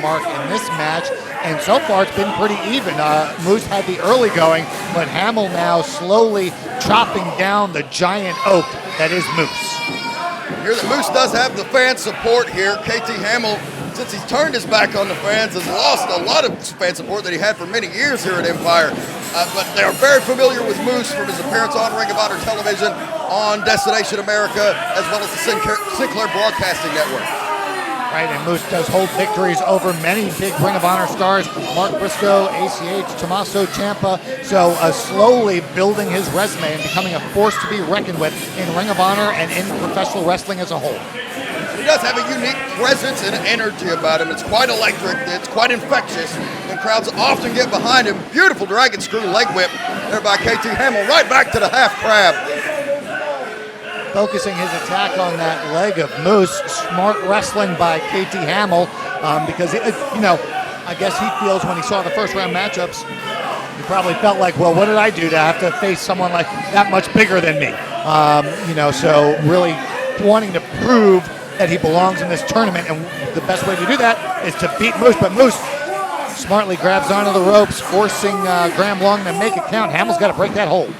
mark in this match, and so far it's been pretty even. Moose had the early going, but Hamill now slowly chopping down the giant oak that is Moose. Here the Moose does have the fan support here. KT Hamill, since he's turned his back on the fans, has lost a lot of fan support that he had for many years here at Empire. But they are very familiar with Moose from his appearance on Ring of Honor television, on Destination America, as well as the Sinclair Broadcasting Network. Right, and Moose does hold victories over many big Ring of Honor stars, Mark Briscoe, ACH, Tommaso Ciampa, so slowly building his resume and becoming a force to be reckoned with in Ring of Honor and in professional wrestling as a whole. He does have a unique presence and energy about him. It's quite electric, it's quite infectious, and crowds often get behind him. Beautiful dragon screw leg whip there by KT Hamill, right back to the half crab. Focusing his attack on that leg of Moose. Smart wrestling by KT Hamill because, I guess he feels when he saw the first round matchups, he probably felt like, well, what did I do to have to face someone like that much bigger than me? So really wanting to prove that he belongs in this tournament, and the best way to do that is to beat Moose, but Moose smartly grabs onto the ropes, forcing Graham Long to make it count. Hamill's got to break that hold.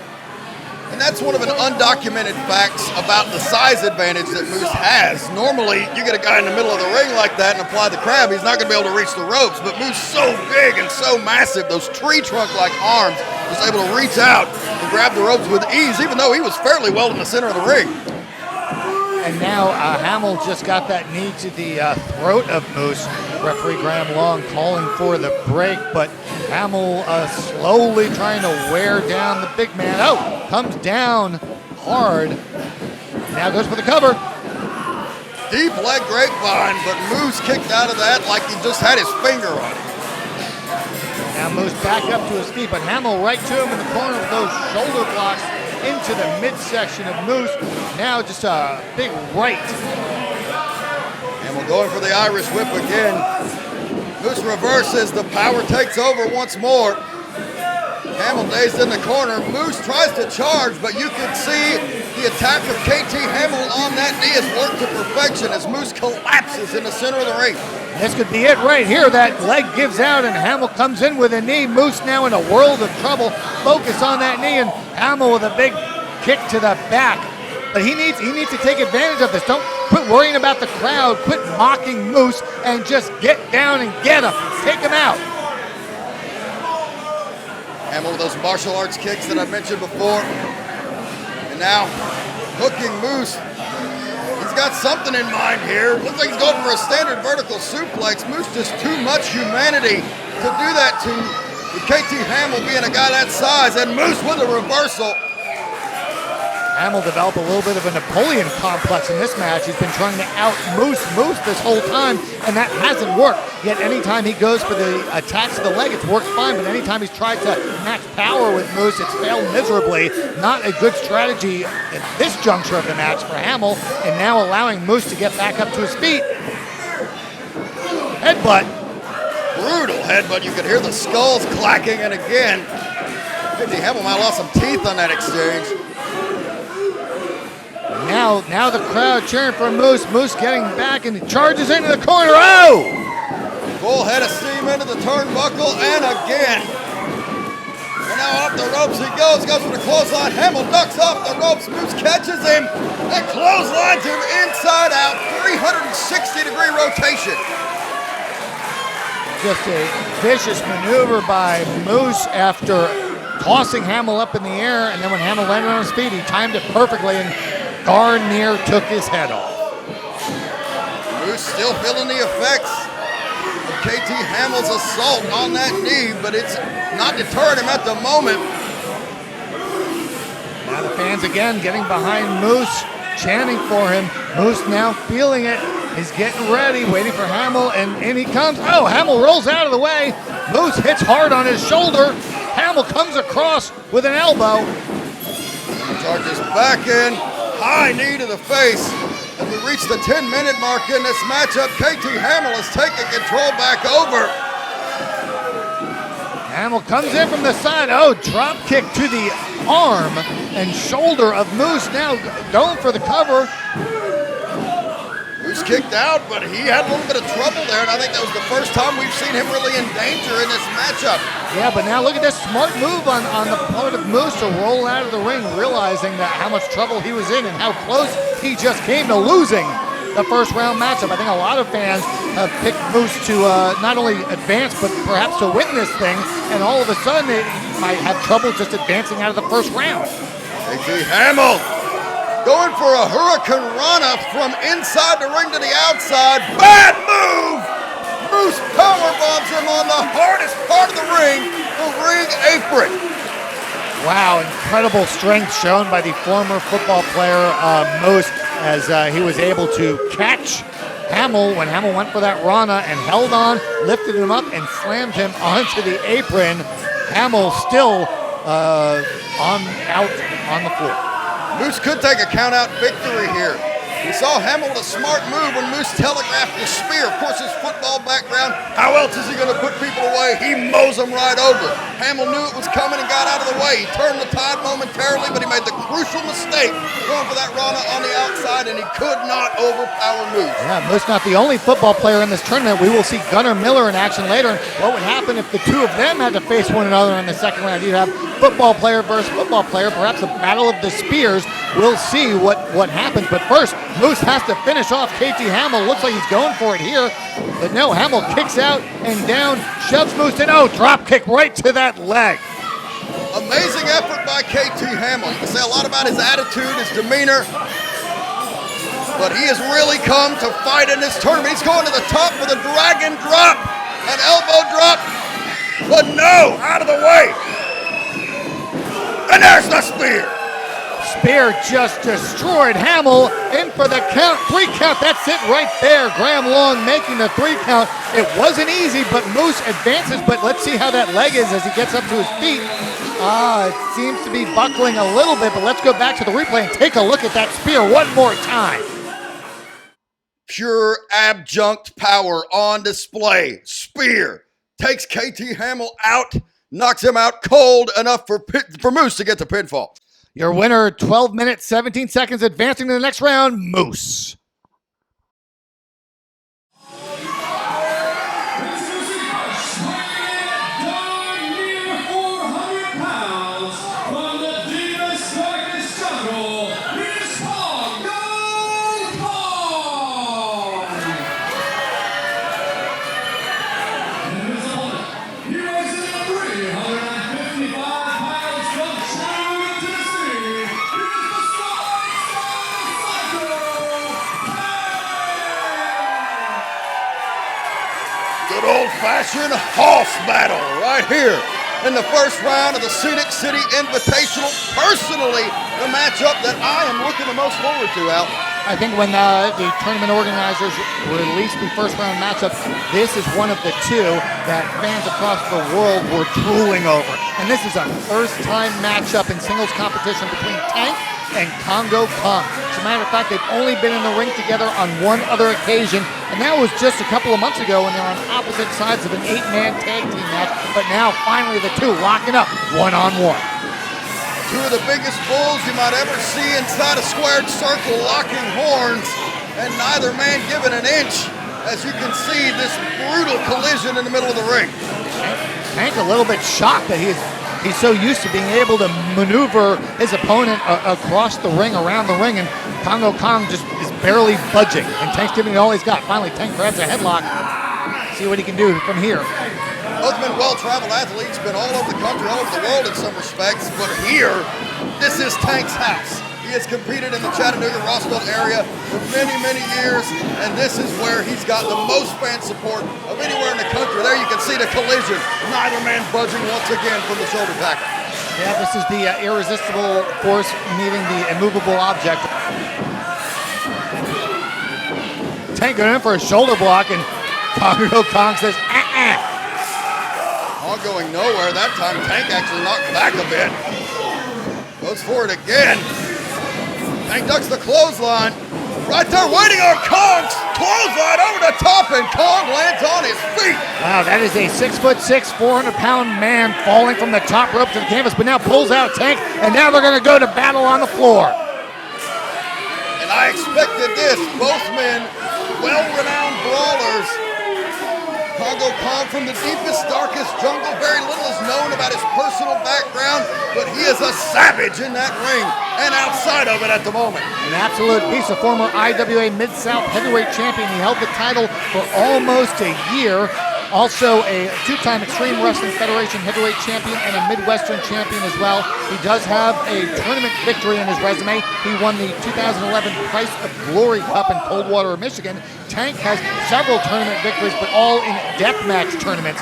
And that's one of an undocumented facts about the size advantage that Moose has. Normally, you get a guy in the middle of the ring like that and apply the crab, he's not going to be able to reach the ropes. But Moose so big and so massive, those tree trunk-like arms, was able to reach out and grab the ropes with ease, even though he was fairly well in the center of the ring. And now Hamill just got that knee to the throat of Moose. Referee Graham Long calling for the break, but Hamill slowly trying to wear down the big man. Oh, comes down hard. Now goes for the cover. Deep leg grapevine, but Moose kicked out of that like he just had his finger on it. Now Moose back up to his feet, but Hamill right to him in the corner with those shoulder blocks into the midsection of Moose. Now just a big right. And we're going for the Irish whip again. Moose reverses, the power takes over once more. Hamill dazed in the corner. Moose tries to charge, but you can see the attack of KT Hamill on that knee has worked to perfection as Moose collapses in the center of the ring. This could be it right here. That leg gives out and Hamill comes in with a knee. Moose now in a world of trouble. Focus on that knee, and Hamill with a big kick to the back. But he needs to take advantage of this. Don't quit worrying about the crowd. Quit mocking Moose and just get down and get him. Take him out. Hamill with those martial arts kicks that I mentioned before. And now hooking Moose. He's got something in mind here. Looks like he's going for a standard vertical suplex. Moose just too much humanity to do that to KT Hamill being a guy that size. And Moose with a reversal. Hamill developed a little bit of a Napoleon complex in this match. He's been trying to out-Moose this whole time, and that hasn't worked. Yet anytime he goes for the attacks to the leg, it's worked fine, but anytime he's tried to max power with Moose, it's failed miserably. Not a good strategy at this juncture of the match for Hamill, and now allowing Moose to get back up to his feet. Headbutt. Brutal headbutt. You could hear the skulls clacking, and again, KT Hamill might have lost some teeth on that exchange. Now the crowd cheering for Moose. Moose getting back and charges into the corner. Oh! Full head of steam into the turnbuckle, and again. And now off the ropes he goes for the clothesline. Hamill ducks off the ropes. Moose catches him and clotheslines him inside out. 360-degree rotation. Just a vicious maneuver by Moose after tossing Hamill up in the air, and then when Hamill landed on his feet, he timed it perfectly and darn near took his head off. Moose still feeling the effects of KT Hamill's assault on that knee, but it's not deterring him at the moment. Now the fans again getting behind Moose, chanting for him. Moose now feeling it. He's getting ready, waiting for Hamill, and in he comes. Oh, Hamill rolls out of the way. Moose hits hard on his shoulder. Hamill comes across with an elbow. Charges back in. High knee to the face. As we reach the 10-minute mark in this matchup, KT Hamill is taking control back over. Hamill comes in from the side. Oh, drop kick to the arm and shoulder of Moose. Now going for the cover. Moose Moose kicked out, but he had a little bit of trouble there, and I think that was the first time we've seen him really in danger in this matchup. Yeah, but now look at this smart move on the part of Moose to roll out of the ring, realizing that how much trouble he was in and how close he just came to losing the first round matchup. I think a lot of fans have picked Moose to not only advance, but perhaps to win this thing, and all of a sudden they might have trouble just advancing out of the first round. KT Hamill going for a Hurricane Rana from inside the ring to the outside. Bad move! Moose powerbombs him on the hardest part of the ring apron. Wow, incredible strength shown by the former football player Moose as he was able to catch Hamill when Hamill went for that Rana and held on, lifted him up, and slammed him onto the apron. Hamill still out on the floor. Moose could take a count-out victory here. We saw Hamill with a smart move when Moose telegraphed the spear. Of course, his football background, how else is he going to put people away? He mows them right over. Hamill knew it was coming and got out of the way. He turned the tide momentarily, but he made the crucial mistake going for that Rana on the outside, and he could not overpower Moose. Yeah, Moose not the only football player in this tournament. We will see Gunnar Miller in action later. And what would happen if the two of them had to face one another in the second round? You'd have football player versus football player, perhaps a battle of the spears. We'll see what happens, but first, Moose has to finish off KT Hamill. Looks like he's going for it here, but no, Hamill kicks out and down, shoves Moose in. Oh, drop kick right to that leg. Amazing effort by KT Hamill. You can say a lot about his attitude, his demeanor, but he has really come to fight in this tournament. He's going to the top with a dragon drop, an elbow drop, but no, out of the way. And there's the spear. Spear just destroyed Hamill. In for the count, 3 count. That's it right there. Graham Long making the 3 count. It wasn't easy, but Moose advances. But let's see how that leg is as he gets up to his feet. It seems to be buckling a little bit, but let's go back to the replay and take a look at that spear one more time. Pure adjunct power on display. Spear takes KT Hamill out, knocks him out cold enough for Moose to get the pinfall. Your winner, 12 minutes, 17 seconds, advancing to the next round, Moose. Old-fashioned horse battle right here in the first round of the Scenic City Invatational. Personally, the matchup that I am looking the most forward to, Al. I think when the tournament organizers released the first round matchup, this is one of the two that fans across the world were drooling over. And this is a first-time matchup in singles competition between Tank and Congo Kong. As a matter of fact, they've only been in the ring together on one other occasion, and that was just a couple of months ago when they were on opposite sides of an 8-man tag team match. But now, finally, the two locking up one-on-one. Two of the biggest bulls you might ever see inside a squared circle locking horns, and neither man giving an inch. As you can see, this brutal collision in the middle of the ring. Tank a little bit shocked that he's so used to being able to maneuver his opponent across the ring, around the ring, and Congo Kong just is barely budging. And Tank's giving it all he's got. Finally, Tank grabs a headlock. See what he can do from here. Both been well-traveled athletes, been all over the country, all over the world in some respects, but here, this is Tank's house. He has competed in the Chattanooga-Rossville area for many, many years, and this is where he's got the most fan support of anywhere in the country. There you can see the collision. Neither man budging once again from the shoulder tackle. Yeah, this is the irresistible force meeting the immovable object. Tank going in for a shoulder block, and Congo Kong says, All going nowhere. That time, Tank actually knocked back a bit. Goes for it again. Tank ducks the clothesline. Right there waiting on Kong's clothesline over the top, and Kong lands on his feet. Wow, that is a 6'6", 400-pound man falling from the top rope to the canvas, but now pulls out Tank, and now they're going to go to battle on the floor. And I expected this. Both men, well-renowned brawlers. Congo Kong from the deepest, darkest jungle. Very little is known about his personal background, but he is a savage in that ring and outside of it at the moment. An absolute beast, a former IWA Mid-South heavyweight champion. He held the title for almost a year. Also a two-time Extreme Wrestling Federation heavyweight champion and a Midwestern champion as well. He does have a tournament victory in his resume. He won the 2011 Price of Glory Cup in Coldwater, Michigan. Tank has several tournament victories, but all in deathmatch tournaments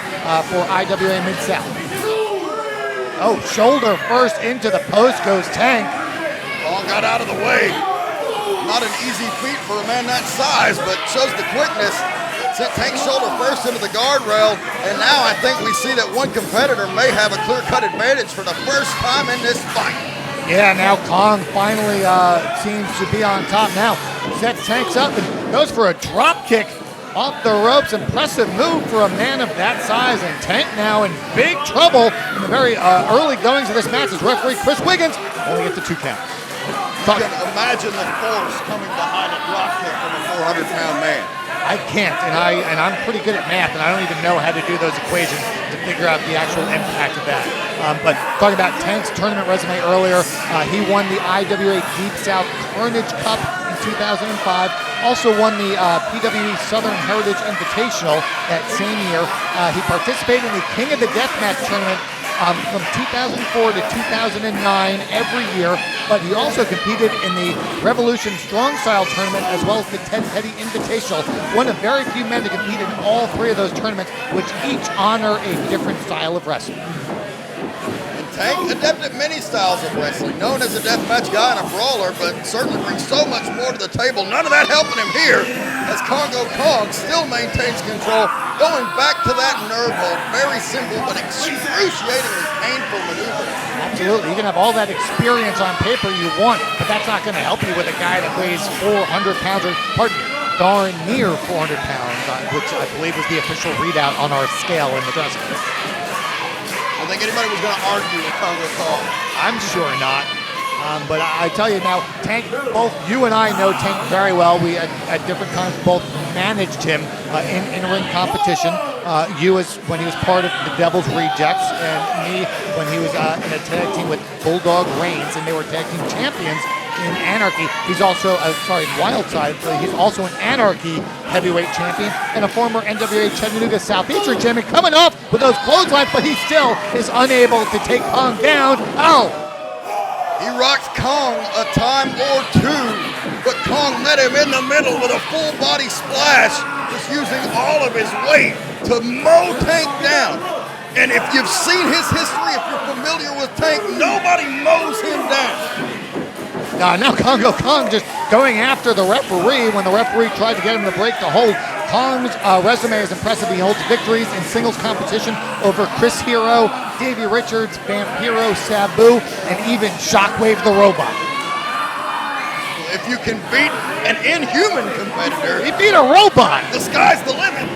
for IWA Mid-South. Oh, shoulder first into the post goes Tank. Kong got out of the way. Not an easy feat for a man that size, but shows the quickness. Sent Tank's shoulder first into the guardrail, and now I think we see that one competitor may have a clear-cut advantage for the first time in this fight. Yeah, now Kong finally seems to be on top now. Sets Tanks up and goes for a drop kick off the ropes. Impressive move for a man of that size, and Tank now in big trouble in the very early goings of this match as referee Chris Wiggins only gets the 2 count. You can imagine the force coming behind a drop kick from a 400-pound man. I can't, and I'm pretty good at math, and I don't even know how to do those equations to figure out the actual impact of that. But talking about Tank's tournament resume earlier, he won the IWA Deep South Carnage Cup in 2005. Also won the PWE Southern Heritage Invatational that same year. He participated in the King of the Deathmatch tournament from 2004 to 2009 every year, but he also competed in the Revolution Strong Style tournament as well as the Ted Petty Invitational, one of very few men to compete in all 3 of those tournaments, which each honor a different style of wrestling. Tank adept at many styles of wrestling, known as a deathmatch guy and a brawler, but certainly brings so much more to the table. None of that helping him here, as Congo Kong still maintains control, going back to that nerve hold. Very simple but excruciatingly painful maneuver. Absolutely, you can have all that experience on paper you want, but that's not going to help you with a guy that weighs 400 pounds, or pardon me, darn near 400 pounds, which I believe was the official readout on our scale in the dressing room. I think anybody was going to argue with Congo Kong. I'm sure not. But I tell you now, Tank, both you and I know Tank very well. We, at different times, both managed him in ring competition. You as when he was part of the Devil's Rejects, and me when he was in a tag team with Bulldog Reigns, and they were tag team champions in Anarchy. He's also, Wildside. He's also an Anarchy heavyweight champion and a former NWA Chattanooga Southeastern champion, coming off with those clotheslines, but he still is unable to take Kong down. Oh! He rocked Kong a time or 2, but Kong met him in the middle with a full body splash, just using all of his weight to mow Tank down. And if you've seen his history, if you're familiar with Tank, nobody mows him down. Now Congo Kong just going after the referee when the referee tried to get him to break the hold. Kong's resume is impressive. He holds victories in singles competition over Chris Hero, Davey Richards, Vampiro, Sabu, and even Shockwave the Robot. If you can beat an inhuman competitor, He beat a robot. the sky's the limit.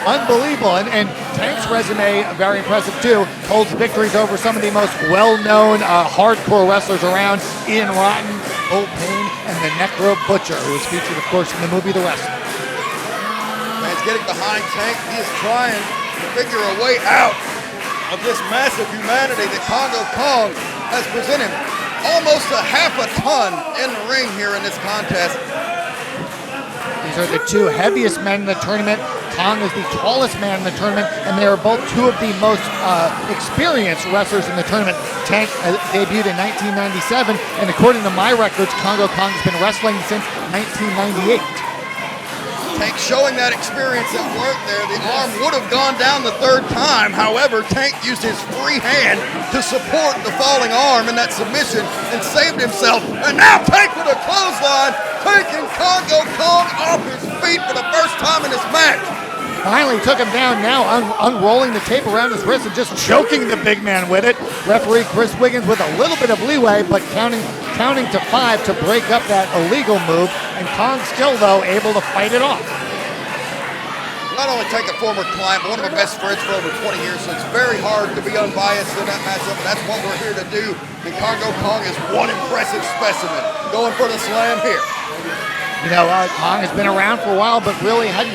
Unbelievable. And Tank's resume, very impressive too, holds victories over some of the most well-known hardcore wrestlers around. Ian Rotten, Bull Payne, and the Necro Butcher, who was featured, of course, in the movie The Wrestler. Man's getting behind Tank. He is trying to figure a way out of this massive humanity that Congo Kong has presented. Almost a half a ton in the ring here in this contest. These are the 2 heaviest men in the tournament. Kong is the tallest man in the tournament, and they are both 2 of the most experienced wrestlers in the tournament. Tank debuted in 1997, and according to my records, Congo Kong has been wrestling since 1998. Tank showing that experience at work there. The arm would have gone down the 3rd time. However, Tank used his free hand to support the falling arm in that submission and saved himself. And now Tank with a clothesline, taking Congo Kong off his feet for the first time in this match. Finally took him down, now unrolling the tape around his wrist and just choking the big man with it. Referee Chris Wiggins with a little bit of leeway, but counting to 5 to break up that illegal move, and Kong still, though, able to fight it off. Not only Tank, a former client, but one of my best friends for over 20 years, so it's very hard to be unbiased in that matchup. That's what we're here to do, and Congo Kong is one impressive specimen. Going for the slam here. Kong has been around for a while, but really hadn't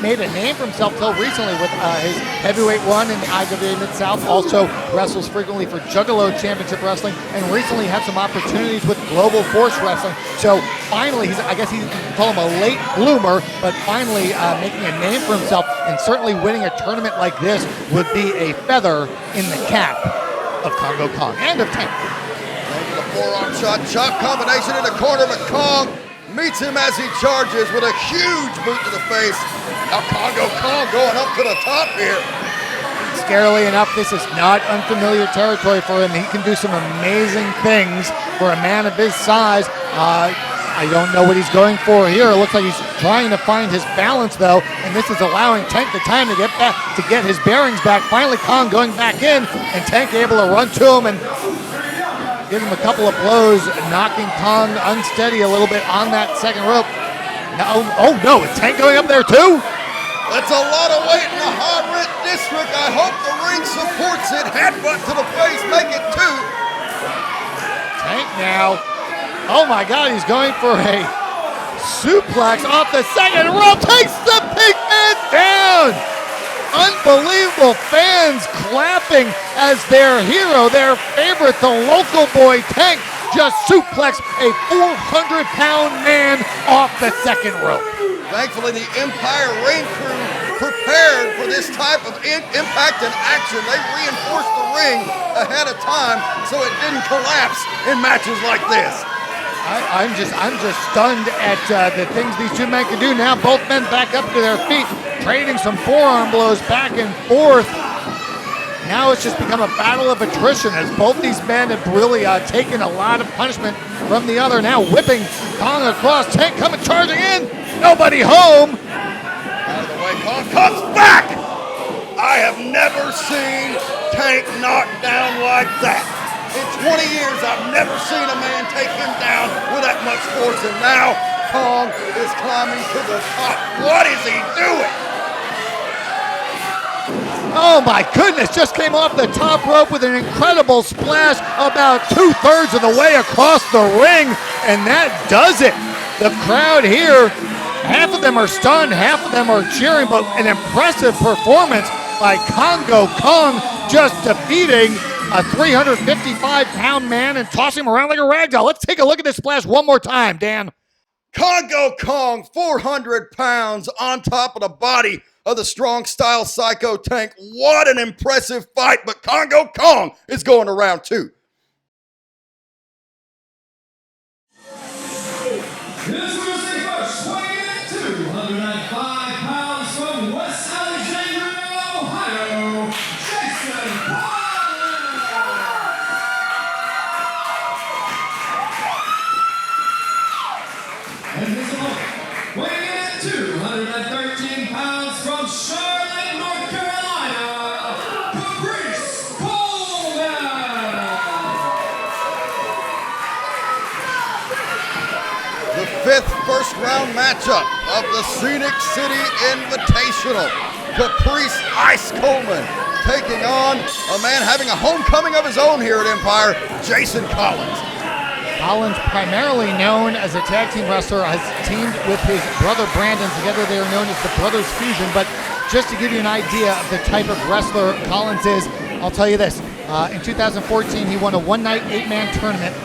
made a name for himself till recently with his heavyweight run in the IWA Mid-South. Also wrestles frequently for Juggalo Championship Wrestling, and recently had some opportunities with Global Force Wrestling. So finally, I guess you can call him a late bloomer, but finally making a name for himself, and certainly winning a tournament like this would be a feather in the cap of Congo Kong and of Tank. The forearm shot, chop combination in the corner, but Kong meets him as he charges with a huge boot to the face. Now Congo Kong going up to the top here. Scarily enough, this is not unfamiliar territory for him. He can do some amazing things for a man of his size. I don't know what he's going for here. It looks like he's trying to find his balance, though, and this is allowing Tank the time to get back, to get his bearings back. Finally, Kong going back in, and Tank able to run to him and give him a couple of blows, knocking Kong unsteady a little bit on that second rope. Now, oh no, is Tank going up there too? That's a lot of weight in the high rent district. I hope the ring supports it. Headbutt to the face, make it 2. Tank now. Oh my God, he's going for a suplex off the second rope. Takes the big man down. Unbelievable, fans clapping as their hero, their favorite, the local boy Tank, just suplexed a 400-pound man off the second rope. Thankfully, the Empire Ring crew prepared for this type of impact and action. They reinforced the ring ahead of time so it didn't collapse in matches like this. I'm just stunned at the things these two men can do. Now both men back up to their feet, trading some forearm blows back and forth. Now it's just become a battle of attrition as both these men have really taken a lot of punishment from the other. Now whipping Kong across, Tank coming charging in, nobody home. Out of the way, Kong comes back. I have never seen Tank knocked down like that. In 20 years, I've never seen a man take him down with that much force, and now Kong is climbing to the top. What is he doing? Oh my goodness, just came off the top rope with an incredible splash about 2/3 of the way across the ring, and that does it. The crowd here, half of them are stunned, half of them are cheering, but an impressive performance by Congo Kong, just defeating a 355-pound man and tossing him around like a rag doll. Let's take a look at this splash one more time, Dan. Congo Kong, 400 pounds on top of the body of the strong style Psycho Tank. What an impressive fight, but Congo Kong is going to round 2. This was the first, weighing in 205 pounds from West Alexandria, Ohio, Jason Collins. And his opponent, weighing in at 213 pounds from Charlotte, North Carolina, Caprice Coleman. The 5th first-round matchup of the Scenic City Invatational. Caprice Ice Coleman taking on a man having a homecoming of his own here at Empire, Jason Collins. Collins, primarily known as a tag team wrestler, has teamed with his brother Brandon. Together they are known as the Brothers Fusion. But just to give you an idea of the type of wrestler Collins is, I'll tell you this. In 2014, he won a one-night 8-man tournament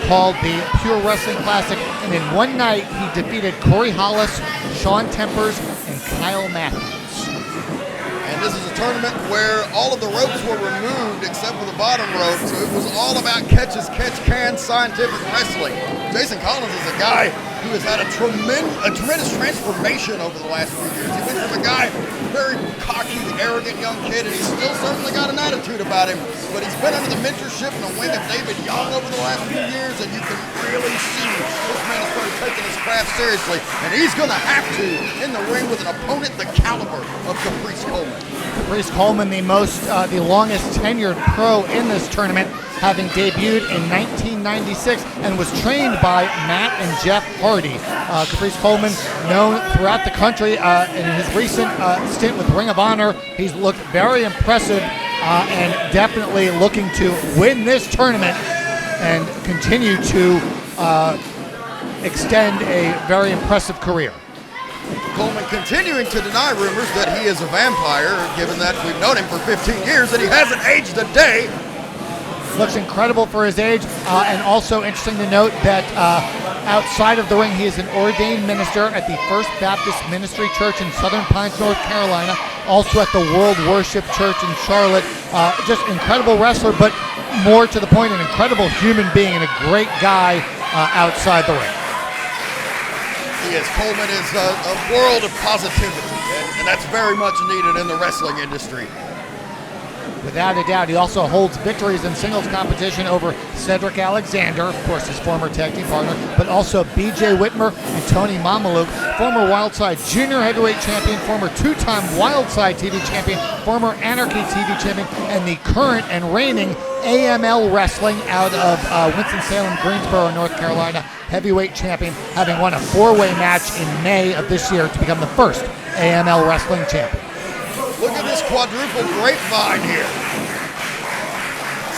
called the Pure Wrestling Classic. And in one night, he defeated Corey Hollis, Sean Tempers, and Kyle Matthews. And this is a tournament where all of the ropes were removed except for the bottom rope, so it was all about catch-as-catch-can scientific wrestling. Jason Collins is a guy who has had a tremendous transformation over the last few years. He went from a guy, very cocky, arrogant young kid, and he's still certainly got an attitude about him, but he's been under the mentorship and the wing of David Young over the last few years, and you can really see this man has started taking his craft seriously, and he's going to have to in the ring with an opponent the caliber of Caprice Coleman. Caprice Coleman, the longest tenured pro in this tournament, having debuted in 1996 and was trained by Matt and Jeff Hardy. Caprice Coleman, known throughout the country in his recent stint with Ring of Honor. He's looked very impressive and definitely looking to win this tournament and continue to extend a very impressive career. Coleman continuing to deny rumors that he is a vampire, given that we've known him for 15 years and he hasn't aged a day. Looks incredible for his age, and also interesting to note that outside of the ring, he is an ordained minister at the First Baptist Ministry Church in Southern Pines, North Carolina, also at the World Worship Church in Charlotte. Just incredible wrestler, but more to the point, an incredible human being and a great guy outside the ring. He is. Coleman is a world of positivity, and that's very much needed in the wrestling industry. Without a doubt, he also holds victories in singles competition over Cedric Alexander, of course his former tag team partner, but also B.J. Whitmer and Tony Mamaluke, former Wildside Junior Heavyweight Champion, former two-time Wildside TV Champion, former Anarchy TV Champion, and the current and reigning AML Wrestling out of Winston-Salem, Greensboro, North Carolina, heavyweight champion, having won a four-way match in May of this year to become the first AML Wrestling champion. Look at this quadruple grapevine here.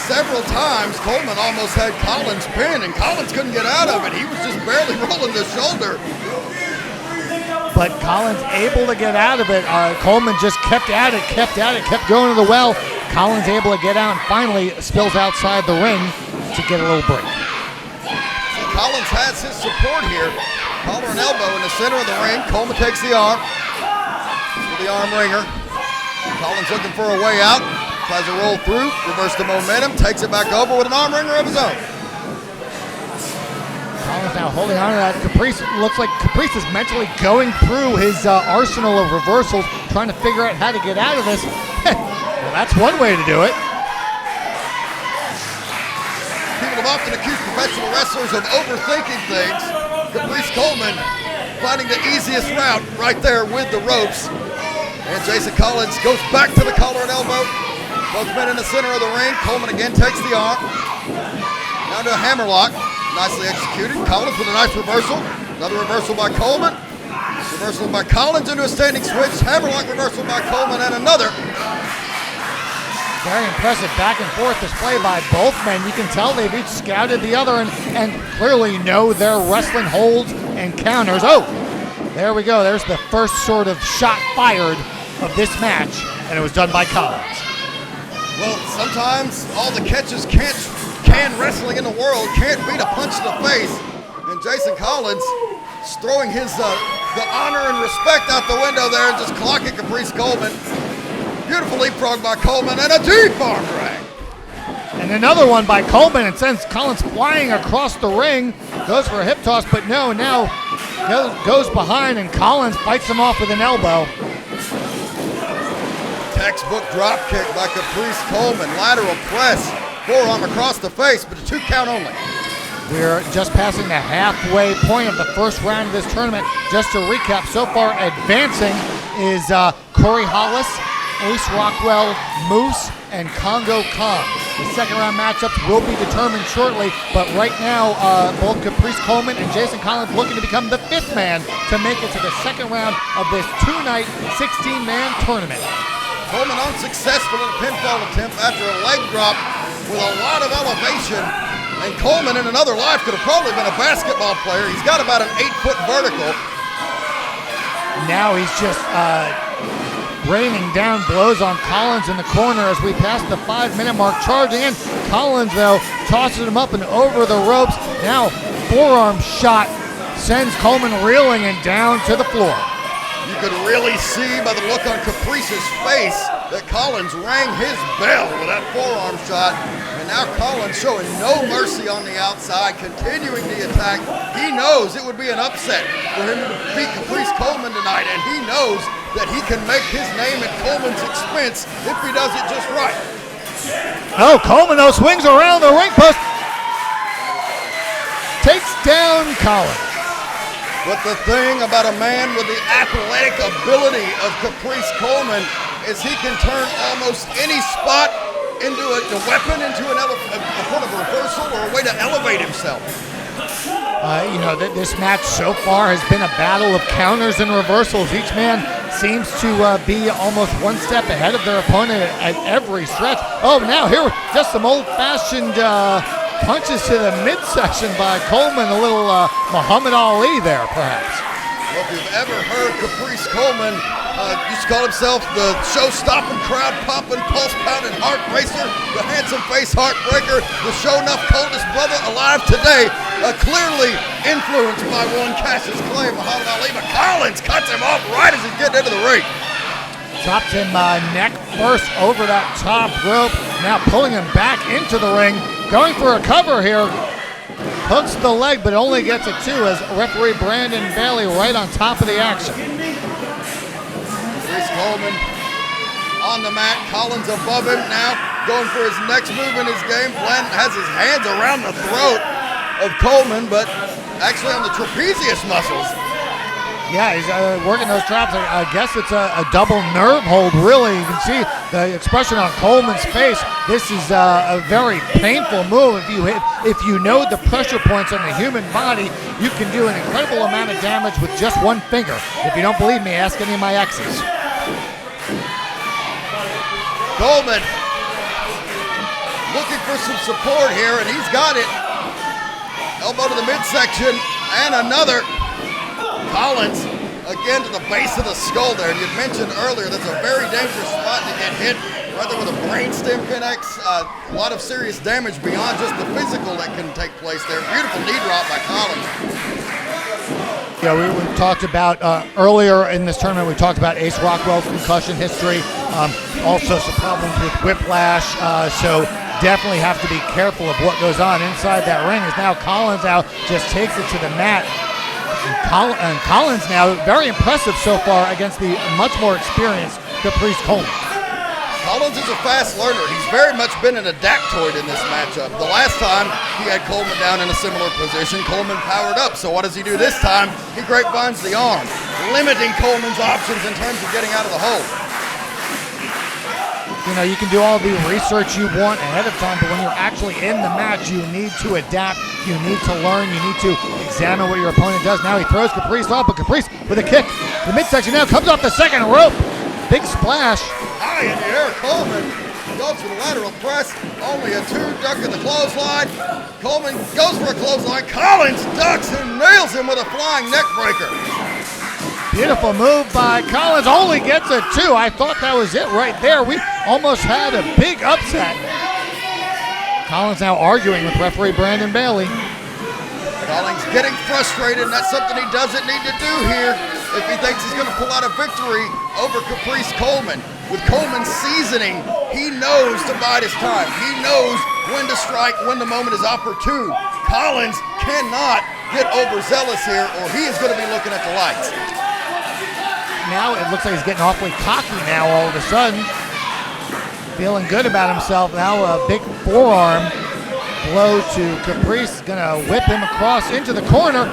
Several times Coleman almost had Collins pinned, and Collins couldn't get out of it. He was just barely rolling the shoulder. But Collins able to get out of it. Coleman just kept at it, kept going to the well. Collins able to get out and finally spills outside the ring to get a little break. See, Collins has his support here. Collar and elbow in the center of the ring. Coleman takes the arm with the arm wringer. Collins looking for a way out, tries to roll through, reverse the momentum, takes it back over with an arm wringer of his own. Collins now holding on to that. Caprice, looks like Caprice is mentally going through his arsenal of reversals, trying to figure out how to get out of this. Well, that's one way to do it. People have often accused professional wrestlers of overthinking things. Caprice Coleman finding the easiest route right there with the ropes. And Jason Collins goes back to the collar and elbow. Both men in the center of the ring. Coleman again takes the arm. Down to a hammerlock. Nicely executed. Collins with a nice reversal. Another reversal by Coleman. Reversal by Collins into a standing switch. Hammerlock reversal by Coleman and another. Very impressive back and forth display by both men. You can tell they've each scouted the other and clearly know their wrestling holds and counters. Oh, there we go. There's the first sort of shot fired of this match, and it was done by Collins. Well, sometimes all the catches can wrestling in the world can't beat a punch to the face. And Jason Collins is throwing his the honor and respect out the window there and just clocking Caprice Coleman. Beautiful leapfrog by Coleman and a deep arm drag. And another one by Coleman, and sends Collins flying across the ring. Goes for a hip toss, but no, now goes behind, and Collins fights him off with an elbow. Textbook drop kick by Caprice Coleman. Lateral press. Forearm across the face, but a 2 count only. We're just passing the halfway point of the first round of this tournament. Just to recap, so far advancing is Corey Hollis, Ace Rockwell, Moose, and Congo Khan. The second round matchups will be determined shortly, but right now both Caprice Coleman and Jason Collins looking to become the fifth man to make it to the second round of this two-night 16-man tournament. Coleman unsuccessful in a pinfall attempt after a leg drop with a lot of elevation. And Coleman in another life could have probably been a basketball player. He's got about an 8-foot vertical. Now he's just raining down blows on Collins in the corner as we pass the 5-minute mark. Charging in, Collins though tosses him up and over the ropes. Now forearm shot sends Coleman reeling and down to the floor. You could really see by the look on Caprice's face that Collins rang his bell with that forearm shot. And now Collins showing no mercy on the outside, continuing the attack. He knows it would be an upset for him to beat Caprice Coleman tonight, and he knows that he can make his name at Coleman's expense if he does it just right. Oh, Coleman though swings around the ring post. Takes down Collins. But the thing about a man with the athletic ability of Caprice Coleman is he can turn almost any spot into a weapon, into a point of reversal or a way to elevate himself. This match so far has been a battle of counters and reversals. Each man seems to be almost one step ahead of their opponent at every stretch. Oh, now here, just some old-fashioned punches to the midsection by Coleman, a little Muhammad Ali there, perhaps. Well, if you've ever heard Caprice Coleman, used to call himself the show-stopping, crowd-popping, pulse-pounding heart racer, the handsome face heartbreaker, the show-enough coldest brother alive today, clearly influenced by one Cassius Clay, Muhammad Ali, but Collins cuts him off right as he's getting into the ring. Dropped him neck first over that top rope, now pulling him back into the ring, going for a cover here. Hooks the leg, but only gets a 2 as referee Brandon Bailey right on top of the action. Caprice Coleman on the mat, Collins above him now, going for his next move in his game plan, has his hands around the throat of Coleman, but actually on the trapezius muscles. Yeah, he's working those traps. I guess it's a double nerve hold, really. You can see the expression on Coleman's face. This is a very painful move. If you know the pressure points on the human body, you can do an incredible amount of damage with just one finger. If you don't believe me, ask any of my exes. Coleman looking for some support here, and he's got it. Elbow to the midsection, and another. Collins, again to the base of the skull there. And you'd mentioned earlier that's a very dangerous spot to get hit. Right there where the brainstem connects. A lot of serious damage beyond just the physical that can take place there. Beautiful knee drop by Collins. Yeah, we talked about earlier in this tournament, we talked about Ace Rockwell's concussion history. Also some problems with whiplash. So definitely have to be careful of what goes on inside that ring. As now Collins out just takes it to the mat. And Collins now very impressive so far against the much more experienced Caprice Coleman. Collins is a fast learner. He's very much been an adaptoid in this matchup. The last time he had Coleman down in a similar position, Coleman powered up. So what does he do this time? He grapevines the arm, limiting Coleman's options in terms of getting out of the hole. You know, you can do all the research you want ahead of time, but when you're actually in the match, you need to adapt, you need to learn, you need to examine what your opponent does. Now he throws Caprice off, but Caprice with a kick. The midsection now comes off the second rope. Big splash. High in the air, Coleman goes for the lateral press. Only a 2, ducking the clothesline. Coleman goes for a clothesline. Collins ducks and nails him with a flying neck breaker. Beautiful move by Collins, only gets a 2. I thought that was it right there. We almost had a big upset. Collins now arguing with referee Brandon Bailey. Collins getting frustrated, and that's something he doesn't need to do here if he thinks he's going to pull out a victory over Caprice Coleman. With Coleman seasoning, he knows to bide his time. He knows when to strike, when the moment is opportune. Collins cannot get overzealous here, or he is going to be looking at the lights. Now it looks like he's getting awfully cocky now all of a sudden. Feeling good about himself. Now a big forearm blow to Caprice. Gonna whip him across into the corner.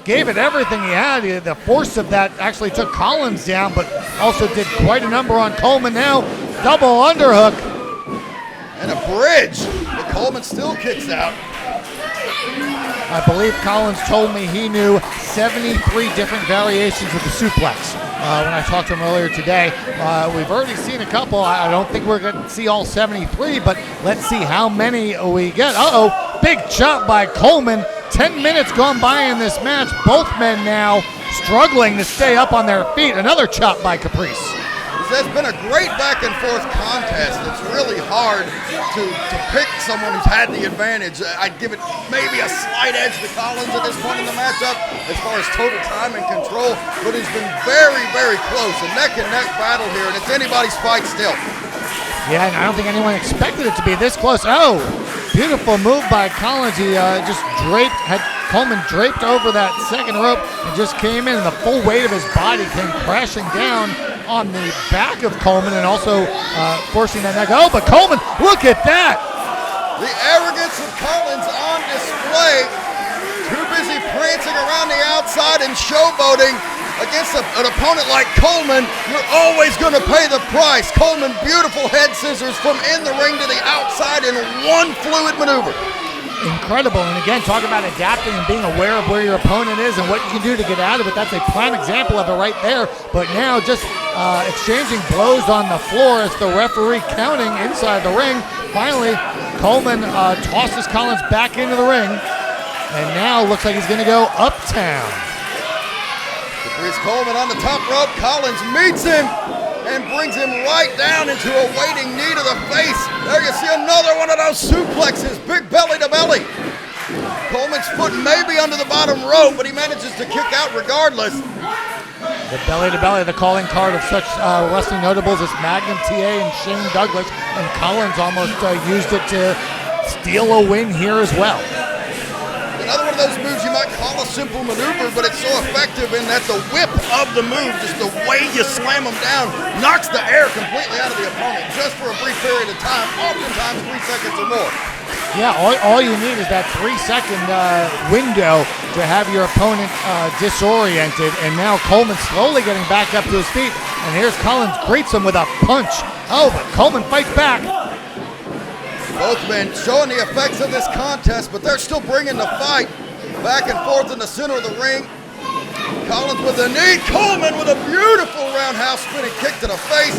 Gave it everything he had. The force of that actually took Collins down, but also did quite a number on Coleman now. Double underhook. And a bridge, but Coleman still kicks out. I believe Collins told me he knew 73 different variations of the suplex. When I talked to him earlier today, we've already seen a couple. I don't think we're going to see all 73, but let's see how many we get. Uh-oh, big chop by Coleman. 10 minutes gone by in this match. Both men now struggling to stay up on their feet. Another chop by Caprice. There's been a great back and forth contest. It's really hard to pick someone who's had the advantage. I'd give it maybe a slight edge to Collins at this point in the matchup as far as total time and control, but it's been very, very close. A neck-and-neck battle here, and it's anybody's fight still. Yeah, and I don't think anyone expected it to be this close. Oh, beautiful move by Collins. He just had Coleman draped over that second rope and just came in, and the full weight of his body came crashing down on the back of Coleman and also forcing that neck. Oh, but Coleman, look at that! The arrogance of Collins on display. Too busy prancing around the outside and showboating against an opponent like Coleman. You're always going to pay the price. Coleman, beautiful head scissors from in the ring to the outside in one fluid maneuver. Incredible, and again, talk about adapting and being aware of where your opponent is and what you can do to get out of it. That's a prime example of it right there. But now just exchanging blows on the floor as the referee counting inside the ring. Finally, Coleman tosses Collins back into the ring, and now looks like he's going to go uptown. Caprice Coleman on the top rope. Collins meets him and brings him right down into a waiting knee to the face. There you see another one of those suplexes, big belly to belly. Coleman's foot may be under the bottom rope, but he manages to kick out regardless. The belly to belly, the calling card of such wrestling notables as Magnum TA and Shane Douglas, and Collins almost used it to steal a win here as well. Another one of those moves you might call a simple maneuver, but it's so effective in that the whip of the move, just the way you slam them down, knocks the air completely out of the opponent just for a brief period of time, oftentimes 3 seconds or more. Yeah, all you need is that 3-second window to have your opponent disoriented, and now Coleman slowly getting back up to his feet, and here's Collins, greets him with a punch. Oh, but Coleman fights back. Both men showing the effects of this contest, but they're still bringing the fight back and forth in the center of the ring. Collins with a knee, Coleman with a beautiful roundhouse spinning kick to the face,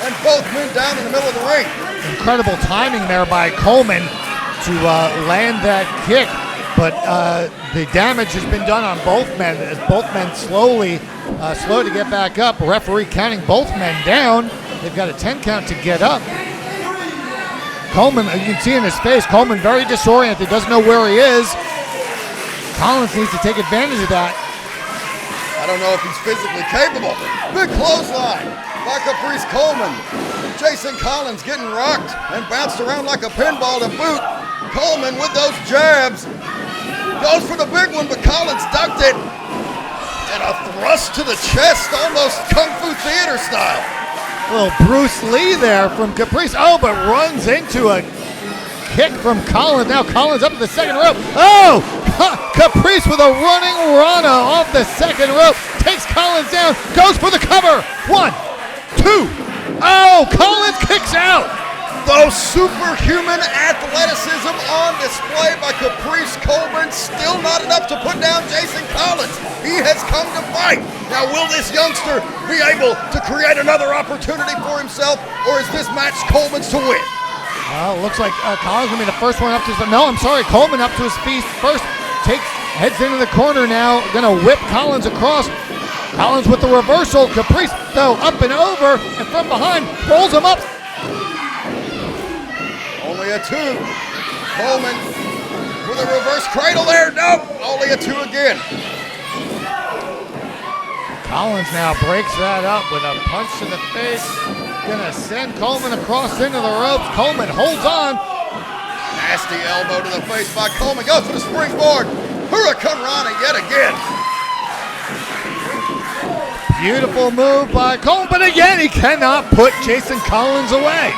and both men down in the middle of the ring. Incredible timing there by Coleman to land that kick, but the damage has been done on both men as both men slow to get back up. Referee counting both men down. They've got a 10 count to get up. Coleman, you can see in his face, Coleman very disoriented, doesn't know where he is. Collins needs to take advantage of that. I don't know if he's physically capable. Big clothesline by Caprice Coleman. Jason Collins getting rocked and bounced around like a pinball to boot. Coleman with those jabs goes for the big one, but Collins ducked it. And a thrust to the chest, almost Kung Fu Theater style. A little Bruce Lee there from Caprice. Oh, but runs into a kick from Collins. Now Collins up to the second rope. Oh, Caprice with a running rana off the second rope. Takes Collins down, goes for the cover. 1, 2. Oh, Collins kicks out. Those superhuman athleticism on display by Caprice Coleman. Still not enough to put down Jason Collins. He has come to fight. Now, will this youngster be able to create another opportunity for himself, or is this match Coleman's to win? Well, it looks like Collins going to be the first one up to his... No, I'm sorry, Coleman up to his feet first. Heads into the corner now. Going to whip Collins across. Collins with the reversal. Caprice, though, up and over, and from behind, rolls him up. Only a 2. Coleman with a reverse cradle there. Nope, only a 2 again. Collins now breaks that up with a punch to the face. Gonna send Coleman across into the ropes. Coleman holds on. Nasty elbow to the face by Coleman. Goes for the springboard. Hurricane Rana yet again. Beautiful move by Coleman, but again, he cannot put Jason Collins away.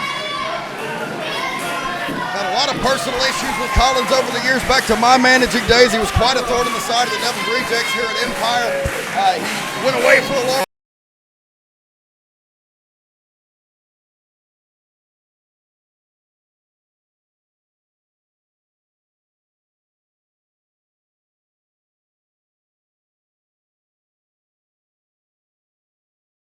Had a lot of personal issues with Collins over the years. Back to my managing days, he was quite a thorn in the side of the Devil's Rejects here at Empire. He went away for a long